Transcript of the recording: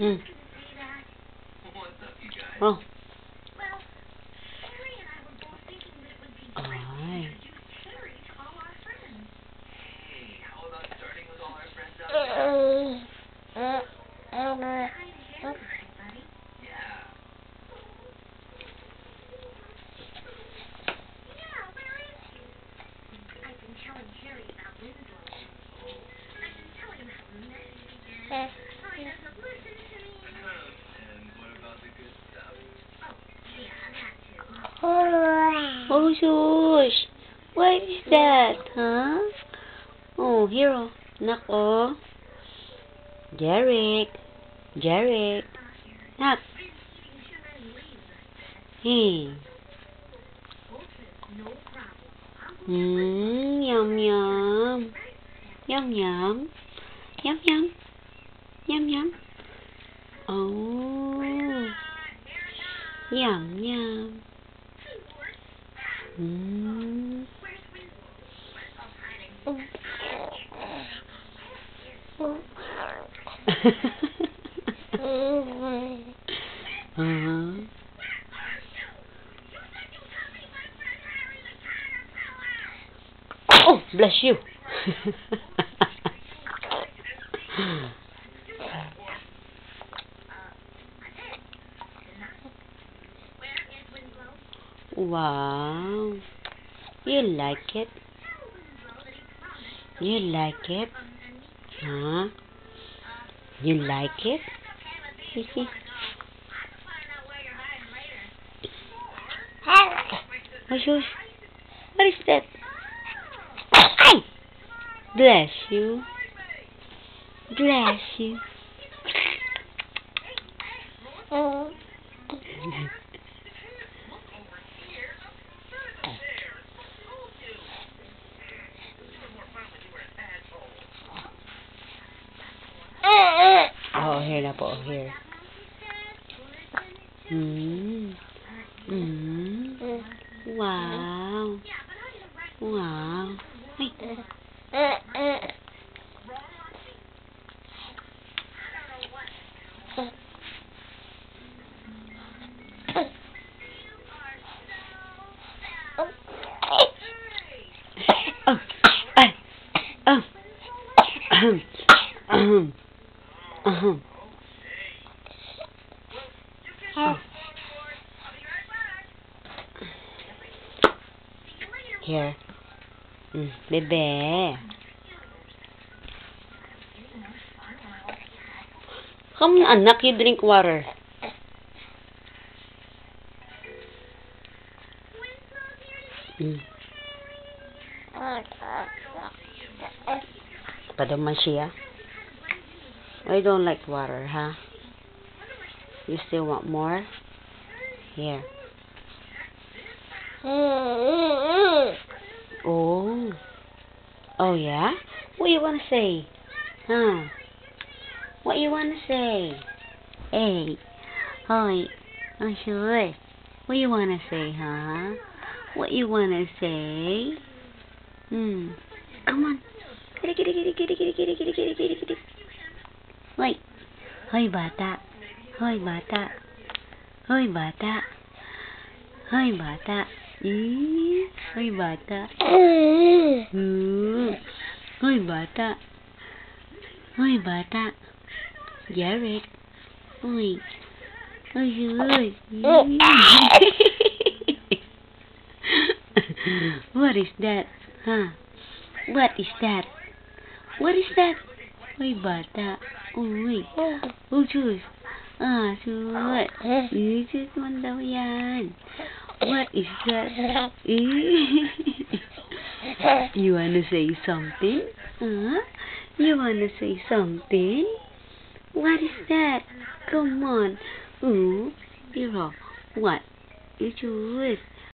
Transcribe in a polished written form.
Mm. What's up, you guys? Oh. Well, Harry and I were both thinking that it would be great to Ay. introduce Harry to all our friends. Hey, how about starting with all our friends out there? Hi to Harry, everybody. Yeah. Yeah, where is he? I've been telling Harry about Winslow. I've been telling him how messy he is, how he doesn't listen to me. And what about the good stuff? Oh, yeah, that too. Oh, shush. What is that, huh? Oh, hero. Nako. Jarek. Jarek. Nak. Been eating too many leaves, I bet. Hey. Okay, no problem. I'll go get breakfast. Yum, yum. Right? Yum, yum. Yum, yum. Yum, yum. Oh. Yum, yum. Mm. Where's Winslow? Winslow hiding. Uh-huh. Oh, bless you. Where is Winslow? Wow. You like it? Tell Winslow that he promised. You like it? Huh? You like it? You see? Oh, shush. What is that? Ay! Bless you. Bless you. Oh, here na po. Here. Wow. Wow. Ay. Oh, ay. Oh. Oh. Here. Bebe. Come on, anak, you drink water. Padaman siya. I don't like water, huh? You still want more? Here. Oh. Oh, yeah? What you wanna say? Huh? What you wanna say? Hey. Hi. Oh, sure. What you wanna say, huh? What you wanna say? Come on. Kitty, kitty, kitty, kitty, kitty, kitty, kitty, kitty, kitty, kitty. Wait. Hoy, bata. Hoy, bata. Hoy, bata. Hoy, bata. Hoy, bata. Hoy, bata. Hoy, bata. Jarek. Hoy. Hoy, hoy. What is that? Huh? What is that? What is that? Hoy, bata. Uy. Oh, sus. Ah, sus. Sus man daw yan. What is that? You wanna say something? Huh? You wanna say something? What is that? Come on. Ooh, hero. What? You choose.